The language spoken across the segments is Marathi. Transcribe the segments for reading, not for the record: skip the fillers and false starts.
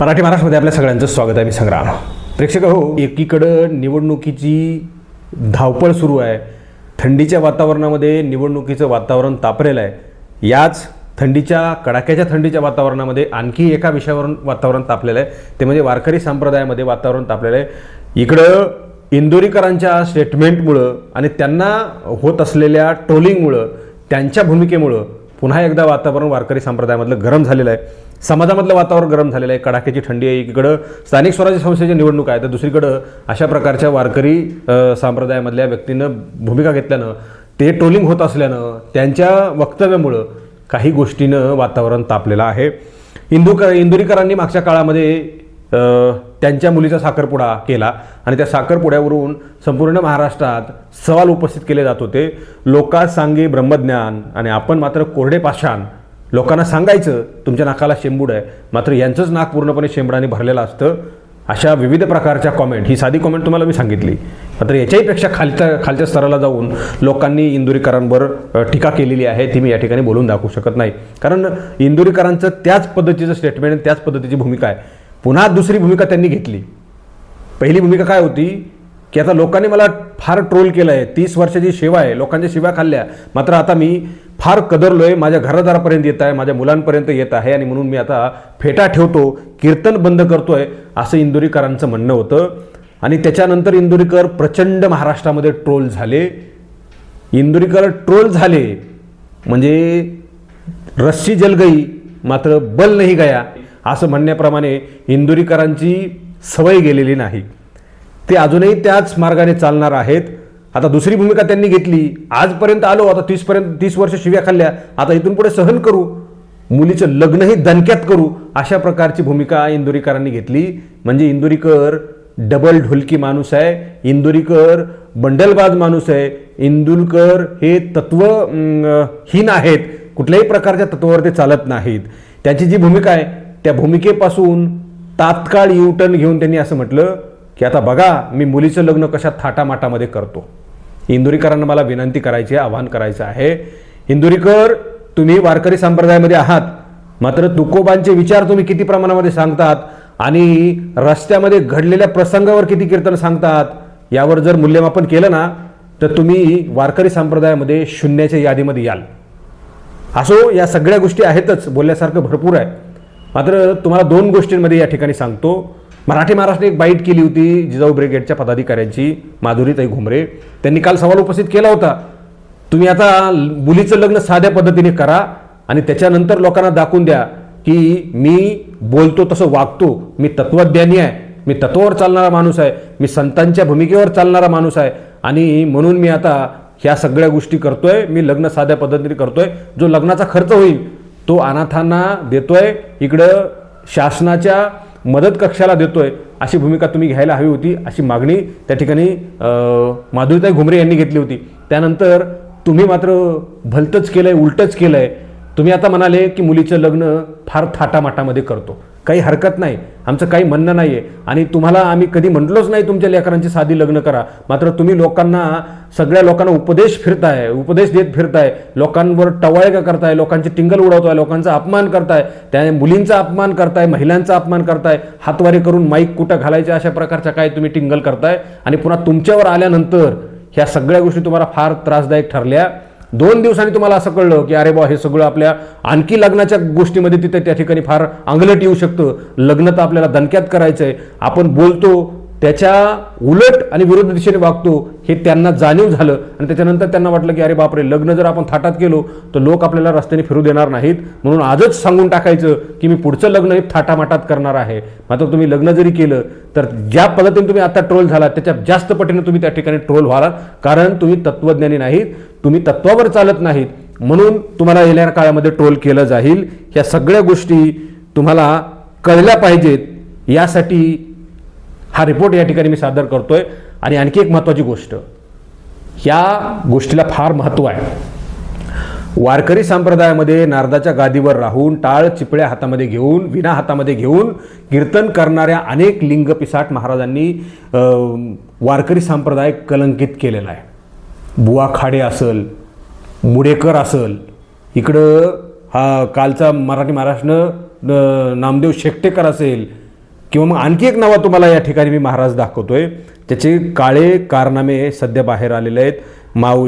मराठी महाराष्ट्रामध्ये आपल्या सगळ्यांचं स्वागत आहे. मी संग्राम. प्रेक्षक हो, एकीकडं निवडणुकीची धावपळ सुरू आहे. थंडीच्या वातावरणामध्ये निवडणुकीचं वातावरण तापलेलं आहे. याच थंडीच्या कडाक्याच्या थंडीच्या वातावरणामध्ये आणखी एका विषयावरून वातावरण तापलेलं आहे, ते म्हणजे वारकरी संप्रदायामध्ये वातावरण तापलेलं आहे. इकडं इंदोरीकरांच्या स्टेटमेंटमुळं आणि त्यांना होत असलेल्या ट्रोलिंगमुळं, त्यांच्या भूमिकेमुळं पुन्हा एकदा वातावरण वारकरी संप्रदायामधलं गरम झालेलं आहे. समाजामधलं वातावरण गरम झालेलं आहे. कडाक्याची थंडी आहे. एकीकडं स्थानिक स्वराज्य संस्थेच्या निवडणूक आहे, तर दुसरीकडं अशा प्रकारच्या वारकरी संप्रदायामधल्या व्यक्तीनं भूमिका घेतल्यानं, ते ट्रोलिंग होत असल्यानं, त्यांच्या वक्तव्यामुळं काही गोष्टीनं वातावरण तापलेलं आहे. इंदोरीकरांनी मागच्या काळामध्ये त्यांच्या मुलीचा साखरपुडा केला आणि त्या साखरपुड्यावरून संपूर्ण महाराष्ट्रात सवाल उपस्थित केले जात होते. लोकात सांगे ब्रह्मज्ञान आणि आपण मात्र कोरडे पाषाण. लोकांना सांगायचं तुमच्या नाकाला शेंबूड आहे, मात्र यांचंच नाक पूर्णपणे शेंबडाने भरलेलं असतं. अशा विविध प्रकारच्या कॉमेंट, ही साधी कॉमेंट तुम्हाला मी सांगितली, मात्र याच्याहीपेक्षा खालच्या स्तराला जाऊन लोकांनी इंदोरीकरांवर टीका केलेली आहे. ती मी या ठिकाणी बोलून दाखवू शकत नाही, कारण इंदोरीकरांचं त्याच पद्धतीचं स्टेटमेंट, त्याच पद्धतीची भूमिका आहे. पुन्हा दुसरी भूमिका त्यांनी घेतली. पहिली भूमिका काय होती की आता लोकांनी मला फार ट्रोल केलं आहे, 30 वर्षाची सेवा आहे, लोकांच्या शिव्या खाल्ल्या, मात्र आता मी फार कदरलो आहे, माझ्या घरादारापर्यंत येत आहे, माझ्या मुलांपर्यंत येत आहे आणि म्हणून मी आता फेटा ठेवतो, कीर्तन बंद करतोय, असं इंदोरीकरांचं म्हणणं होतं. आणि त्याच्यानंतर इंदोरीकर प्रचंड महाराष्ट्रामध्ये ट्रोल झाले. इंदोरीकर ट्रोल झाले म्हणजे रस्सी जल गई मात्र बल नाही गया, असं म्हणण्याप्रमाणे इंदोरीकरांची सवय गेलेली नाही. ते अजूनही त्याच मार्गाने चालणार आहेत. आता दुसरी भूमिका त्यांनी घेतली. आजपर्यंत आलो, आता 30 वर्ष शिव्या खाल्ल्या, आता इथून पुढे सहन करू, मुलीचं लग्नही दणक्यात करू, अशा प्रकारची भूमिका इंदोरीकरांनी घेतली. म्हणजे इंदोरीकर डबल ढोलकी माणूस आहे, इंदोरीकर बंडलबाज माणूस आहे, इंदोरीकर हे तत्वहीन आहेत, कुठल्याही प्रकारच्या तत्वावर ते चालत नाहीत. त्यांची जी भूमिका आहे त्या भूमिकेपासून तात्काळ युटर्न घेऊन त्यांनी असं म्हटलं की आता बघा मी मुलीचं लग्न कशा थाटामाटामध्ये करतो. इंदोरीकरांना मला विनंती करायची आहे, आवाहन करायचं आहे, इंदोरीकर तुम्ही वारकरी संप्रदायामध्ये आहात, मात्र तुकोबांचे विचार तुम्ही किती प्रमाणामध्ये सांगतात आणि रस्त्यामध्ये घडलेल्या प्रसंगावर किती कीर्तन सांगतात, यावर जर मूल्यमापन केलं ना तर तुम्ही वारकरी संप्रदायामध्ये शून्याच्या यादीमध्ये याल. असो, या सगळ्या गोष्टी आहेतच, बोलण्यासारखं भरपूर आहे. मात्र तुम्हाला 2 गोष्टींमध्ये या ठिकाणी सांगतो. मराठी महाराष्ट्राने एक बाईट केली होती जिजाऊ ब्रिगेडच्या पदाधिकाऱ्यांची, माधुरीताई घुमरे. त्यांनी काल सवाल उपस्थित केला होता, तुम्ही आता मुलीचं लग्न साध्या पद्धतीने करा आणि त्याच्यानंतर लोकांना दाखवून द्या की मी बोलतो तसं वागतो, मी तत्वज्ञानी आहे, मी तत्वावर चालणारा माणूस आहे, मी संतांच्या भूमिकेवर चालणारा माणूस आहे आणि म्हणून मी आता ह्या सगळ्या गोष्टी करतोय, मी लग्न साध्या पद्धतीने करतोय, जो लग्नाचा खर्च होईल तो अनाथांना देतोय, इकडं शासनाच्या मदत कक्षाला देतोय, अशी भूमिका तुम्ही घ्यायला हवी होती, अशी मागणी त्या ठिकाणी माधुरीताई घुमरे यांनी घेतली होती. त्यानंतर तुम्ही मात्र भलतंच केलंय, उलटच केलंय. तुम्ही आता म्हणाले की मुलीचं लग्न फार थाटामाटामध्ये करतो, काही हरकत नाही, आमचं काही म्हणणं नाही आहे आणि तुम्हाला आम्ही कधी म्हटलोच नाही तुमच्या लेकरांची साधी लग्न करा, मात्र तुम्ही लोकांना, सगळ्या लोकांना उपदेश देत फिरताय, लोकांवर टवाळ्या करताय, लोकांची टिंगल उडवताय, लोकांचा अपमान करताय, त्या मुलींचा अपमान करताय, महिलांचा अपमान करताय, हातवारे करून माईक कुठं घालायचे अशा प्रकारच्या काय तुम्ही टिंगल करताय आणि पुन्हा तुमच्यावर आल्यानंतर ह्या सगळ्या गोष्टी तुम्हाला फार त्रासदायक ठरल्या. 2 दिवसांनी तुम्हाला असं कळलं की अरे बा, हे सगळं आपल्या आणखी लग्नाच्या गोष्टीमध्ये तिथे त्या ठिकाणी फार अंगलट येऊ शकतं, लग्न तर आपल्याला दणक्यात करायचं आहे, आपण बोलतो त्याच्या उलट आणि विरुद्ध दिशेने वागतो, हे त्यांना जाणीव झालं आणि त्याच्यानंतर त्यांना वाटलं की अरे बापरे, लग्न जर आपण थाटात केलो तर लोक आपल्याला रस्त्याने फिरू देणार नाहीत, म्हणून आजच सांगून टाकायचं की मी पुढचं लग्न हे थाटामाटात करणार आहे. मात्र तुम्ही लग्न जरी केलं तर ज्या पद्धतीने तुम्ही आता ट्रोल झाला त्याच्या जास्त पटीने तुम्ही त्या ठिकाणी ट्रोल व्हाल, कारण तुम्ही तत्वज्ञानी नाहीत, तुम्ही तत्वावर चालत नाहीत, म्हणून तुम्हाला येणाऱ्या काळामध्ये ट्रोल केलं जाईल. ह्या सगळ्या गोष्टी तुम्हाला कळल्या पाहिजेत, यासाठी हा रिपोर्ट या ठिकाणी मी सादर करतोय. आणि आणखी एक महत्त्वाची गोष्ट, या गोष्टीला फार महत्त्व आहे. वारकरी संप्रदायामध्ये नारदाच्या गादीवर राहून, टाळ चिपळ्या हातामध्ये घेऊन, विणा हातामध्ये घेऊन कीर्तन करणाऱ्या अनेक लिंगपिसाट महाराजांनी वारकरी संप्रदाय कलंकित केलेला आहे. बुवा खाडे असेल, मुडेकर असेल, इकडं हा कालचा मराठी महाराष्ट्रानं नामदेव शेकटेकर असेल, किंवा मग आणखी एक नावं तुम्हाला या ठिकाणी मी महाराज दाखवतोय, त्याचे काळे कारनामे सध्या बाहेर आलेले आहेत.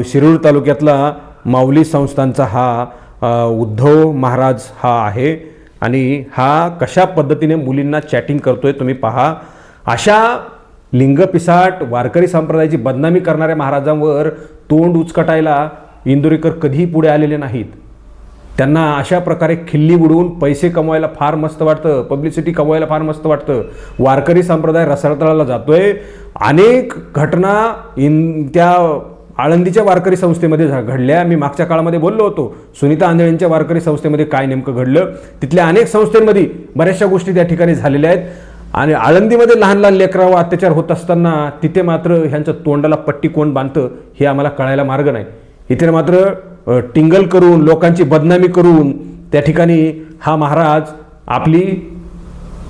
शिरूर तालुक्यातला माऊली संस्थांचा हा उद्धव महाराज हा आहे आणि हा कशा पद्धतीने मुलींना चॅटिंग करतोय तुम्ही पहा. अशा लिंगपिसाट वारकरी संप्रदायाची बदनामी करणाऱ्या महाराजांवर तोंड उचकटायला इंदोरीकर कधीही पुढे आलेले नाहीत. त्यांना अशा प्रकारे खिल्ली उडवून पैसे कमवायला फार मस्त वाटतं, पब्लिसिटी कमवायला फार मस्त वाटतं. वारकरी संप्रदाय रसातळाला जातोय. अनेक घटना त्या आळंदीच्या वारकरी संस्थेमध्ये घडल्या. मी मागच्या काळामध्ये बोललो होतो सुनीता आंधळेंच्या वारकरी संस्थेमध्ये काय नेमकं घडलं. तिथल्या अनेक संस्थांमध्ये बऱ्याचशा गोष्टी त्या ठिकाणी झालेल्या आहेत. आणि आळंदीमध्ये लहान लहान लेकरावर अत्याचार होत असताना तिथे मात्र ह्यांचं तोंडाला पट्टी कोण बांधतं हे आम्हाला कळायला मार्ग नाही. इथे मात्र टिंगल करून लोकांची बदनामी करून त्या ठिकाणी हा महाराज आपली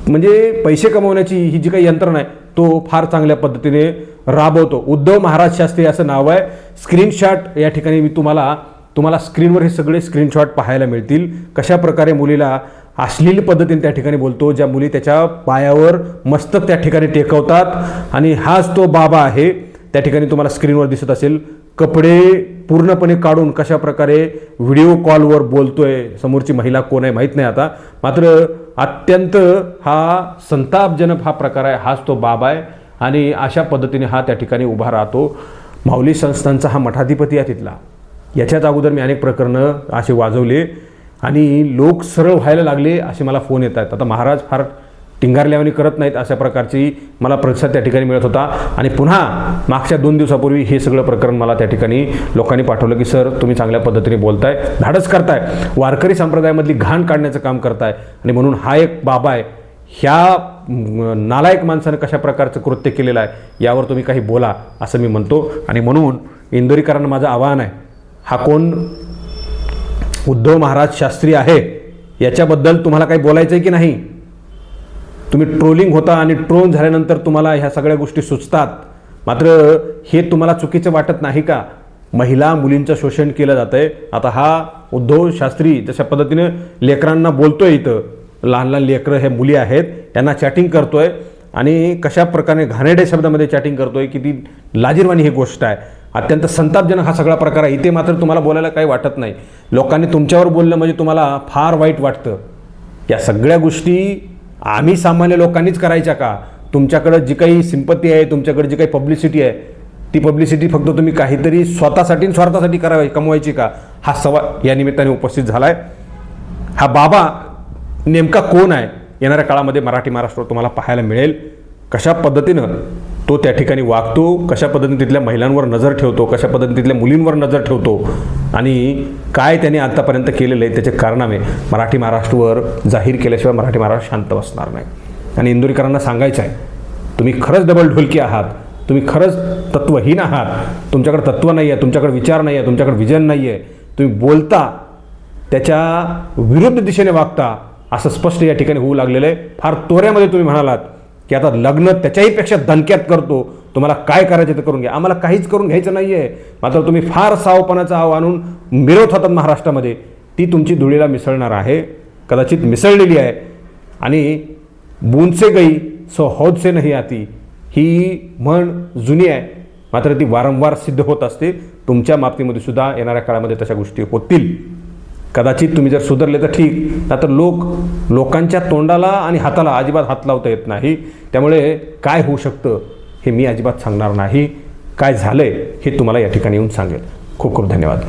म्हणजे पैसे कमवण्याची ही जी काही यंत्रणा आहे तो फार चांगल्या पद्धतीने राबवतो. उद्धव महाराज शास्त्री असं नाव आहे. स्क्रीनशॉट या ठिकाणी मी तुम्हाला स्क्रीनवर हे सगळे स्क्रीनशॉट पाहायला मिळतील. कशा प्रकारे मुलीला अश्लील पद्धतीने त्या ठिकाणी बोलतो, ज्या मुली त्याच्या पायावर मस्तक त्या ठिकाणी टेकवतात आणि हाच तो बाबा आहे. त्या ठिकाणी तुम्हाला स्क्रीनवर दिसत असेल कपडे पूर्णपणे काढून कशा प्रकारे व्हिडिओ कॉलवर बोलतोय. समोरची महिला कोण आहे माहीत नाही आता, मात्र अत्यंत हा संतापजनक हा प्रकार आहे. हाच तो बाबा आहे आणि अशा पद्धतीने हा त्या ठिकाणी उभा राहतो. माऊली संस्थांचा हा मठाधिपती आहे तिथला. याच्याच अगोदर मी अनेक प्रकरणं असे वाजवले आणि लोक सरळ व्हायला लागले असे मला फोन येत आहेत. आता महाराज फार टिंगारल्यावानी करत नाहीत अशा प्रकारची मला प्रतिसाद त्या ठिकाणी मिळत होता. आणि पुन्हा मागच्या 2 दिवसापूर्वी हे सगळं प्रकरण मला त्या ठिकाणी लोकांनी पाठवलं की सर तुम्ही चांगल्या पद्धतीने बोलताय, धाडस करताय, वारकरी संप्रदायामधली घाण काढण्याचं काम करताय आणि म्हणून हा एक बाबा आहे. ह्या नालायक माणसानं कशा प्रकारचं कृत्य केलेलं आहे यावर तुम्ही काही बोला असं मी म्हणतो. आणि म्हणून इंदोरीकरांना माझं आवाहन आहे, हा कोण उद्धव महाराज शास्त्री आहे याच्याबद्दल तुम्हाला काही बोलायचं आहे की नाही. तुम्ही ट्रोलिंग होता आणि ट्रोल झाल्यानंतर तुम्हाला ह्या सगळ्या गोष्टी सुचतात, मात्र हे तुम्हाला चुकीचं वाटत नाही का. महिला मुलींचं शोषण केलं जात आहे. आता हा उद्धव शास्त्री जशा पद्धतीने लेकरांना बोलतोय, इथं लहान लहान लेकरं हे मुली आहेत त्यांना चॅटिंग करतोय आणि कशा प्रकारे घाणेरड्या शब्दामध्ये चॅटिंग करतोय की ती लाजिरवाणी ही गोष्ट आहे. अत्यंत संतापजनक हा सगळा प्रकार आहे. इथे मात्र तुम्हाला बोलायला काही वाटत नाही. लोकांनी तुमच्यावर बोललं म्हणजे तुम्हाला फार वाईट वाटतं. या सगळ्या गोष्टी आम्ही सामान्य लोकांनीच करायच्या का. तुमच्याकडं जी काही सिंपत्ती आहे, तुमच्याकडे जी काही पब्लिसिटी आहे, ती पब्लिसिटी फक्त तुम्ही काहीतरी स्वतःसाठी स्वार्थासाठी करावी कमवायची का, हा सवाल या निमित्ताने उपस्थित झाला आहे. हा बाबा नेमका कोण आहे येणाऱ्या काळामध्ये मराठी महाराष्ट्रावर तुम्हाला पाहायला मिळेल. कशा पद्धतीनं तो त्या ठिकाणी वागतो, कशा पद्धतीने तिथल्या महिलांवर नजर ठेवतो, कशा पद्धतीने तिथल्या मुलींवर नजर ठेवतो आणि काय त्याने आतापर्यंत केलेलं आहे त्याचे कारनामे मराठी महाराष्ट्रावर जाहीर केल्याशिवाय मराठी महाराष्ट्र शांत बसणार नाही. आणि इंदोरीकरांना सांगायचं आहे, तुम्ही खरंच डबल ढोलकी आहात, तुम्ही खरंच तत्वहीन आहात, तुमच्याकडे तत्व नाही आहे, तुमच्याकडे विचार नाही आहे, तुमच्याकडे विजन नाही आहे, तुम्ही बोलता त्याच्या विरुद्ध दिशेने वागता असं स्पष्ट या ठिकाणी होऊ लागलेलं आहे. फार तोऱ्यामध्ये तुम्ही म्हणालात की आता लग्न त्याच्याही पेक्षा दणक्यात करतो, तुम्हाला काय करायचं ते करून घ्या. आम्हाला काहीच करून घ्यायचं नाही आहे, मात्र तुम्ही फार सावपणाचा आव आणून मिरवत होतात महाराष्ट्रामध्ये. ती तुमची धुळीला मिसळणार आहे, कदाचित मिसळलेली आहे. आणि बूंद से गई सो हौद से नहीं आती ही म्हण जुनी आहे, मात्र ती वारंवार सिद्ध होत असते. तुमच्या बाबतीमध्ये सुद्धा येणाऱ्या काळामध्ये तशा गोष्टी होतील. कदाचित तुम्ही जर सुधारले तर ठीक, नाहीतर लोकांच्या तोंडाला आणि हाताला अजिबात हात लावता येत नाही. त्यामुळे काय होऊ शकतं हे मी अजिबात सांगणार नाही. काय झालंय हे तुम्हाला या ठिकाणी येऊन सांगेल. खूप खूप धन्यवाद.